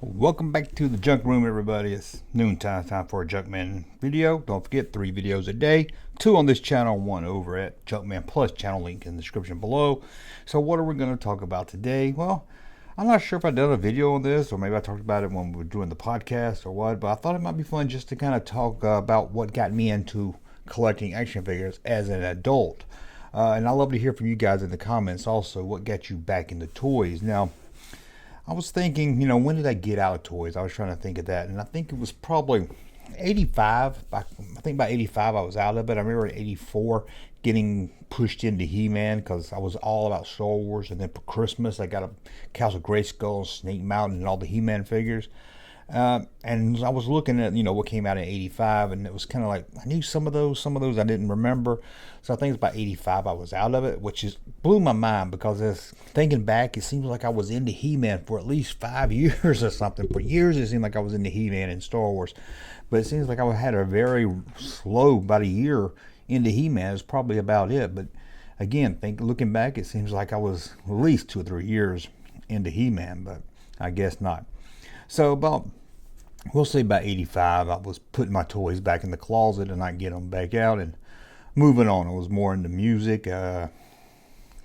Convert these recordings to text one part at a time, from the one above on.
Welcome back to the Junk Room, everybody. It's noontime, time for a Junkman video. Don't forget, 3 videos a day, 2 on this channel, 1 over at Junkman PLUS channel, link in the description below. So what are we going to talk about today? Well, I'm not sure if I did a video on this, or maybe I talked about it when we were doing the podcast or what, but I thought it might be fun just to kind of talk about what got me into collecting action figures as an adult. And I'd love to hear from you guys in the comments also, what got you back into toys. Now, I was thinking, when did I get out of toys? I was trying to think of that, and I think it was probably 85. I think by 85 I was out of it. I remember at 84 getting pushed into He-Man because I was all about Star Wars, and then for Christmas I got a Castle Grayskull, Snake Mountain, and all the He-Man figures. And I was looking at, what came out in 85, and it was kind of like, I knew some of those I didn't remember. So I think it's about 85 I was out of it, which is blew my mind because as thinking back, it seems like I was into He-Man for at least 5 years or something. For years, it seemed like I was into He-Man and Star Wars. But it seems like I had a very slow, about a year into He-Man. It's probably about it. But again, looking back, it seems like I was at least 2 or 3 years into He-Man, but I guess not. So we'll say about 85, I was putting my toys back in the closet and I get them back out and moving on. I was more into music,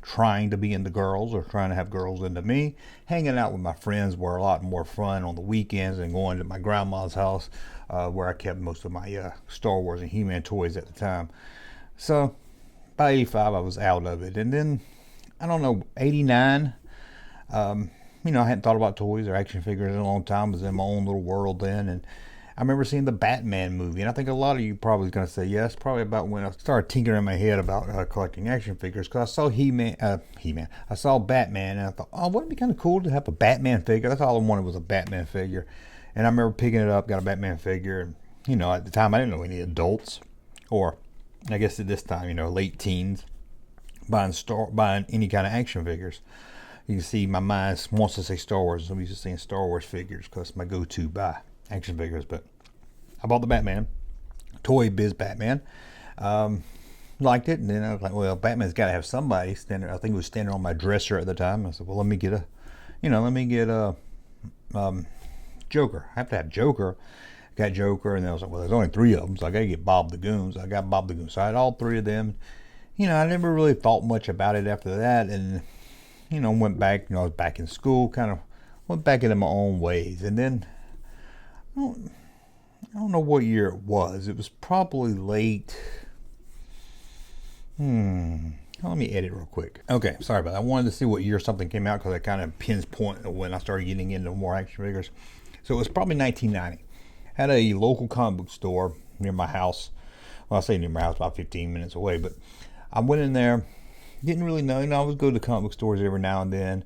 trying to be into girls or trying to have girls into me. Hanging out with my friends were a lot more fun on the weekends than going to my grandma's house where I kept most of my Star Wars and He-Man toys at the time. So by 85, I was out of it. And then, I don't know, 89, I hadn't thought about toys or action figures in a long time. I was in my own little world then. And I remember seeing the Batman movie. And I think a lot of you probably going to say yes. Probably about when I started tinkering in my head about collecting action figures. Because I saw I saw Batman. And I thought, oh, wouldn't it be kind of cool to have a Batman figure? That's all I wanted was a Batman figure. And I remember picking it up, got a Batman figure. And, at the time, I didn't know any adults. Or, I guess at this time, late teens. Buying any kind of action figures. You can see my mind wants to say Star Wars, so I'm used to saying Star Wars figures because it's my go-to buy action figures. But I bought the Batman, Toy Biz Batman. Liked it, and then I was like, well, Batman's got to have somebody standing. I think it was standing on my dresser at the time. I said, well, let me get a Joker. I have to have Joker. I got Joker, and then I was like, well, there's only 3 of them, so I got to get Bob the Goon. So I got Bob the Goon. So I had all 3 of them. I never really thought much about it after that, and went back, I was back in school, kind of went back into my own ways. And then, I don't know what year it was. It was probably late. Let me edit real quick. Okay, sorry about that. I wanted to see what year something came out because I kind of pinpoint when I started getting into more action figures. So it was probably 1990. Had a local comic book store near my house. Well, I say near my house, about 15 minutes away. But I went in there. Didn't really know. I would go to comic book stores every now and then.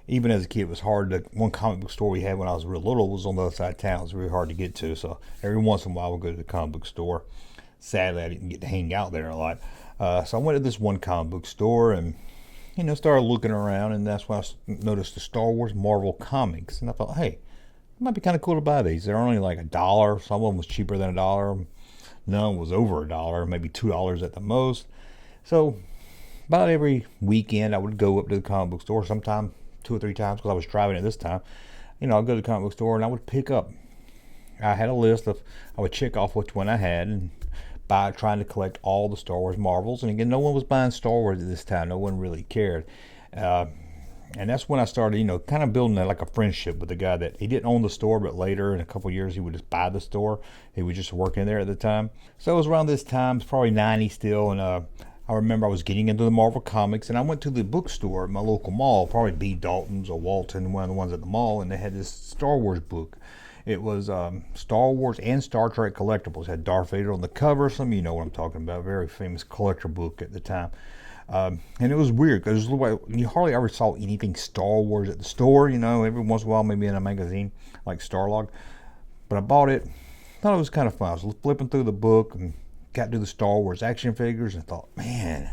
Even as a kid, it was hard to. One comic book store we had when I was real little was on the other side of town. It was really hard to get to. So every once in a while, I would go to the comic book store. Sadly, I didn't get to hang out there a lot. So I went to this one comic book store and, started looking around. And that's when I noticed the Star Wars Marvel comics. And I thought, hey, it might be kind of cool to buy these. They're only like $1. Some of them was cheaper than $1. None was over $1, maybe $2 at the most. So about every weekend, I would go up to the comic book store, sometime 2 or 3 times, because I was driving at this time. I'd go to the comic book store and I would pick up. I had a list I would check off which one I had and trying to collect all the Star Wars Marvels. And again, no one was buying Star Wars at this time. No one really cared. And that's when I started, kind of building like a friendship with the guy that he didn't own the store, but later in a couple of years, he would just buy the store. He was just working there at the time. So it was around this time, it's probably 90 still, and I remember I was getting into the Marvel comics, and I went to the bookstore at my local mall, probably B. Dalton's or Walton, one of the ones at the mall, and they had this Star Wars book. It was Star Wars and Star Trek collectibles. It had Darth Vader on the cover. Some of you know what I'm talking about. Very famous collector book at the time. And it was weird because you hardly ever saw anything Star Wars at the store. Every once in a while, maybe in a magazine like Starlog. But I bought it. Thought it was kind of fun. I was flipping through the book and got to the Star Wars action figures and thought, man,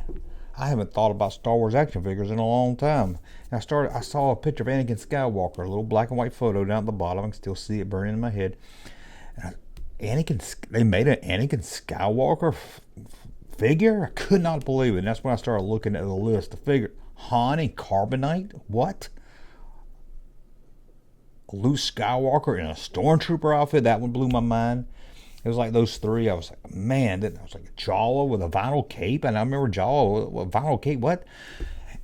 I haven't thought about Star Wars action figures in a long time. And I saw a picture of Anakin Skywalker, a little black and white photo down at the bottom. I can still see it burning in my head. And they made an Anakin Skywalker figure? I could not believe it. And that's when I started looking at the list. The figure, Han and Carbonite? What? Luke Skywalker in a stormtrooper outfit. That one blew my mind. It was like those three. I was like, man, I was like Jawa with a vinyl cape, and I remember Jawa with a vinyl cape. What?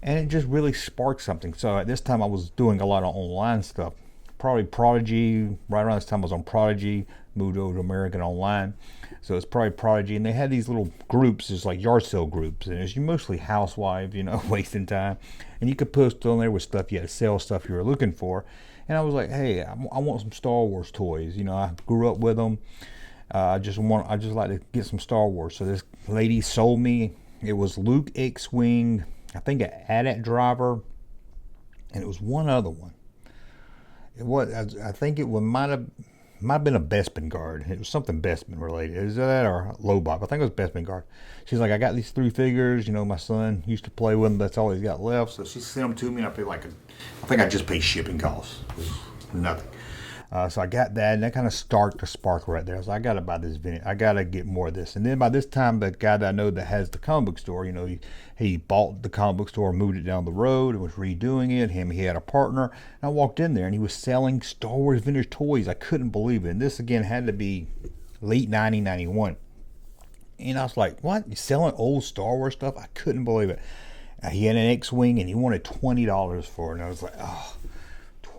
And it just really sparked something. So at this time, I was doing a lot of online stuff. Probably Prodigy. Right around this time, I was on Prodigy. Moved over to American Online. So it's probably Prodigy, and they had these little groups, just like yard sale groups, and it's mostly housewives, wasting time. And you could post on there with stuff you had to sell, stuff you were looking for. And I was like, hey, I want some Star Wars toys. I grew up with them. I just like to get some Star Wars. So this lady sold me. It was Luke X-Wing, I think an AT-AT driver, and it was one other one. It was, I think it might have been a Bespin guard. It was something Bespin related. Is that or Lobot? I think it was Bespin guard. She's like, I got these 3 figures. My son used to play with them. That's all he's got left. So she sent them to me, and I paid I think I just paid shipping costs. It was nothing. So I got that, and that kind of started the spark right there. I was like, I got to buy this vintage. I got to get more of this. And then by this time, the guy that I know that has the comic book store, he bought the comic book store, moved it down the road, and was redoing it. He had a partner. And I walked in there, and he was selling Star Wars vintage toys. I couldn't believe it. And this, again, had to be late 1991. And I was like, what? You're selling old Star Wars stuff? I couldn't believe it. He had an X-Wing, and he wanted $20 for it. And I was like, oh.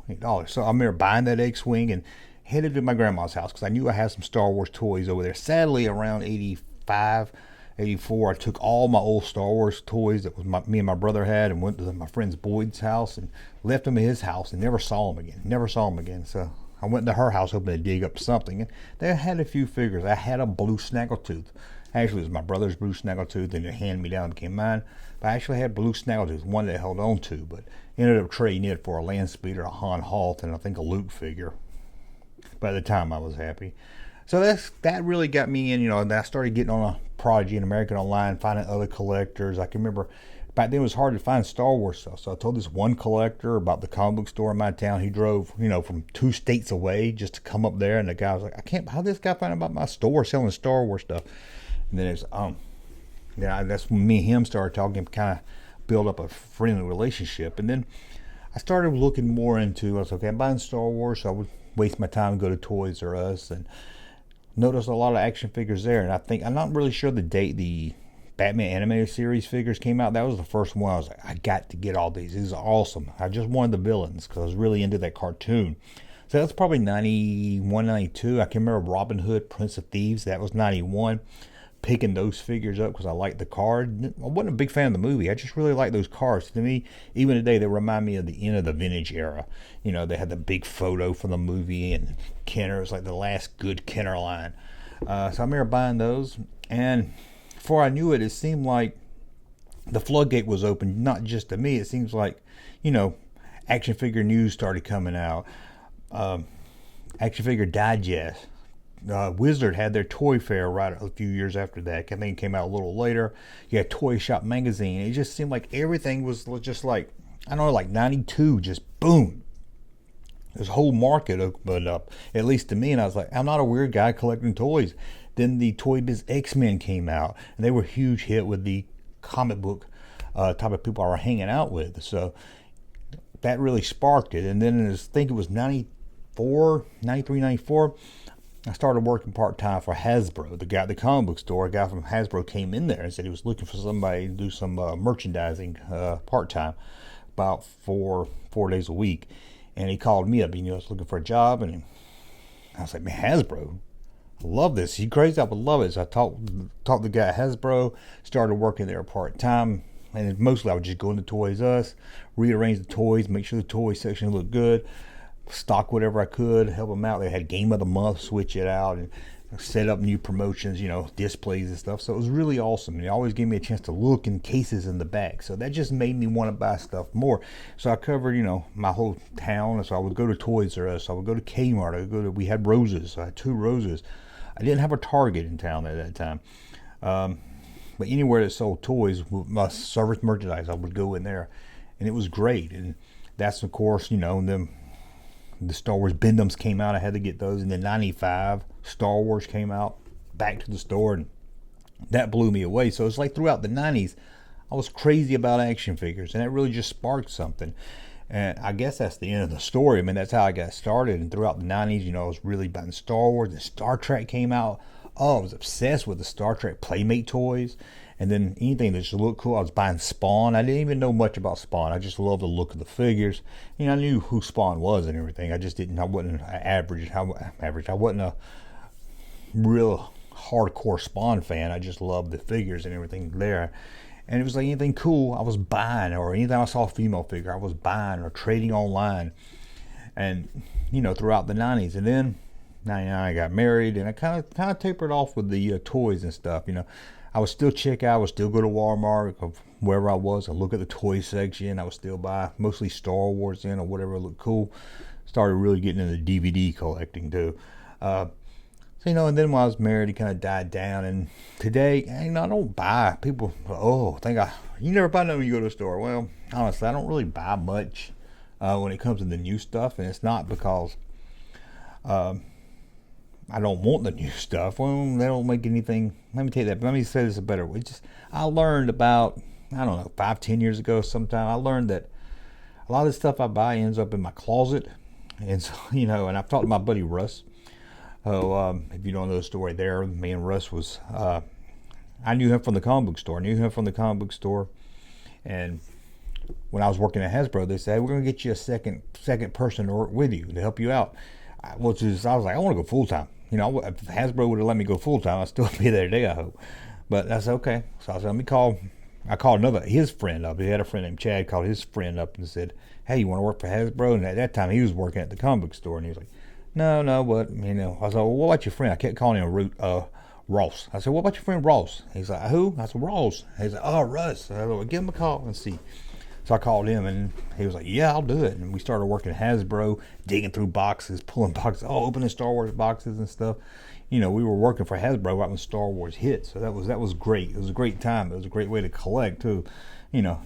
$20. So I remember buying that X-Wing and headed to my grandma's house because I knew I had some Star Wars toys over there. Sadly, around 85, 84, I took all my old Star Wars toys that was me and my brother had and went to my friend's Boyd's house and left them at his house and never saw them again. So I went to her house hoping to dig up something. And they had a few figures. I had a blue Snaggletooth. Actually, it was my brother's blue Snaggletooth, and it handed me down and became mine. But I actually had blue Snaggletooth, one that I held on to, but ended up trading it for a land speeder, a Han Hoth, and I think a Luke figure. By the time I was happy. So that really got me in, and I started getting on a Prodigy and American Online, finding other collectors. I can remember back then it was hard to find Star Wars stuff. So I told this one collector about the comic book store in my town. He drove, from 2 states away just to come up there, and the guy was like, how did this guy find out about my store selling Star Wars stuff? And then it's that's when me and him started talking, kind of build up a friendly relationship. And then I started looking more into, I was okay, I'm buying Star Wars, so I would waste my time and go to Toys R Us and notice a lot of action figures there. And I'm not really sure the date the Batman animated series figures came out. That was the first one. I was like, I got to get all these. These are awesome. I just wanted the villains because I was really into that cartoon. So that's probably 91, 92. I can remember Robin Hood, Prince of Thieves. That was 91. Picking those figures up because I liked the card. I wasn't a big fan of the movie. I just really like those cards. To me, even today, they remind me of the end of the vintage era. They had the big photo from the movie, and Kenner was like the last good Kenner line. So I remember buying those, and before I knew it, it seemed like the floodgate was open, not just to me. It seems like, action figure news started coming out. Action figure digest. Wizard had their toy fair right a few years after that. I think it came out a little later. You had Toy Shop magazine. It just seemed like everything was just like, I don't know, like 92, just boom. This whole market opened up, at least to me, and I was like, I'm not a weird guy collecting toys. Then the Toy Biz X-Men came out, and they were a huge hit with the comic book type of people I were hanging out with. So that really sparked it. And then I think it was 93, 94, I started working part-time for Hasbro. The comic book store, a guy from Hasbro came in there and said he was looking for somebody to do some merchandising part-time, about four days a week. And he called me up, I was looking for a job, and I was like, man, Hasbro, I love this. He's crazy, I would love it. So I talked to the guy at Hasbro, started working there part-time, and mostly I would just go into Toys R Us, rearrange the toys, make sure the toy section looked good, stock whatever I could, help them out. They had Game of the Month, switch it out, and set up new promotions, displays and stuff. So it was really awesome. And it always gave me a chance to look in cases in the back. So that just made me want to buy stuff more. So I covered, my whole town. So I would go to Toys R Us. I would go to Kmart. We had Roses. I had 2 Roses. I didn't have a Target in town at that time. But anywhere that sold toys, my service merchandise, I would go in there. And it was great. And that's, of course, them. The Star Wars Bendums came out. I had to get those. And then 95, Star Wars came out. Back to the store, and that blew me away. So it's like throughout the 90s, I was crazy about action figures, and that really just sparked something. And I guess that's the end of the story. I mean, that's how I got started. And throughout the 90s, you know, I was really buying Star Wars. And Star Trek came out. Oh, I was obsessed with the Star Trek Playmate toys. And then anything that just looked cool, I was buying Spawn. I didn't even know much about Spawn. I just loved the look of the figures. You know, I knew who Spawn was and everything. I just didn't, I wasn't average. I wasn't a real hardcore Spawn fan. I just loved the figures and everything there. And it was like anything cool I was buying, or anytime I saw a female figure I was buying or trading online. And you know, throughout the 90s, and then 99 I got married, and I kind of tapered off with the toys and stuff. You know, I would still check out, I would still go to Walmart or wherever I was and look at the toy section. I would still buy mostly Star Wars or whatever looked cool. Started really getting into DVD collecting too. So, you know, and then when I was married, it kind of died down. And today, you know, I don't buy. People, you never buy nothing when you go to the store. Well, honestly, I don't really buy much when it comes to the new stuff. And it's not because I don't want the new stuff. Well, they don't make anything. Let me tell you that. Let me say this a better way. I learned about, I don't know, 5-10 years ago sometime, I learned that a lot of the stuff I buy ends up in my closet. And so, you know, and I've talked to my buddy Russ. Oh, if you don't know the story there, me and Russ was, I knew him from the comic book store. And when I was working at Hasbro, they said, hey, we're going to get you a second person to work with you to help you out. I was like, I want to go full time. You know, if Hasbro would have let me go full time, I'd still be there today, I hope. But that's okay. So I said, I called his friend up. He had a friend named Chad, called his friend up and said, hey, you want to work for Hasbro? And at that time, he was working at the comic book store. And he was like, no, but, you know, I said, well, what about your friend? I kept calling him Ross. I said, what about your friend Ross? He's like, who? I said, Ross. He's like, oh, Russ. I said, well, give him a call and see. So I called him, and he was like, yeah, I'll do it. And we started working at Hasbro, digging through boxes, pulling boxes, opening Star Wars boxes and stuff. You know, we were working for Hasbro right when Star Wars hit. So that was great. It was a great time. It was a great way to collect, too. You know,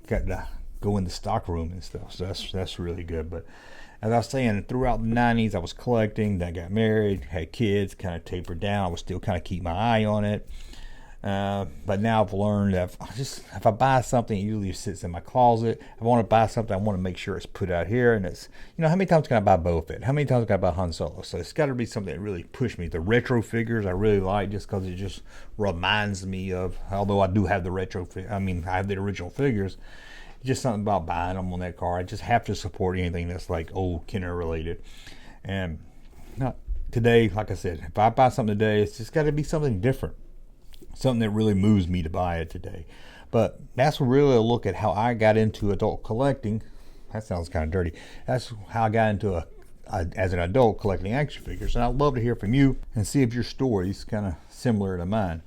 got to go in the stock room and stuff. So that's really good. But as I was saying, throughout the 90s, I was collecting. Then I got married, had kids, kind of tapered down. I was still kind of keep my eye on it. But now I've learned that if I buy something, it usually sits in my closet. If I want to buy something, I want to make sure it's put out here. And it's, you know, how many times can I buy Boba Fett? How many times can I buy Han Solo? So it's got to be something that really pushed me. The retro figures I really like, just because it just reminds me of, although I do have the I have the original figures. Just something about buying them on that car. I just have to support anything that's like old Kenner related. And today, like I said, if I buy something today, it's just got to be something different. Something that really moves me to buy it today. But that's really a look at how I got into adult collecting. That sounds kind of dirty. That's how I got into as an adult collecting action figures. And I'd love to hear from you and see if your story's kind of similar to mine.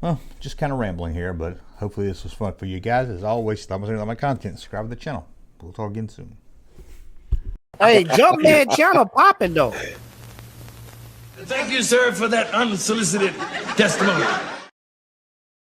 Well, just kind of rambling here, but hopefully this was fun for you guys. As always, thumbs up on my content, subscribe to the channel. We'll talk again soon. Hey, Junkman channel popping though. Thank you, sir, for that unsolicited testimony.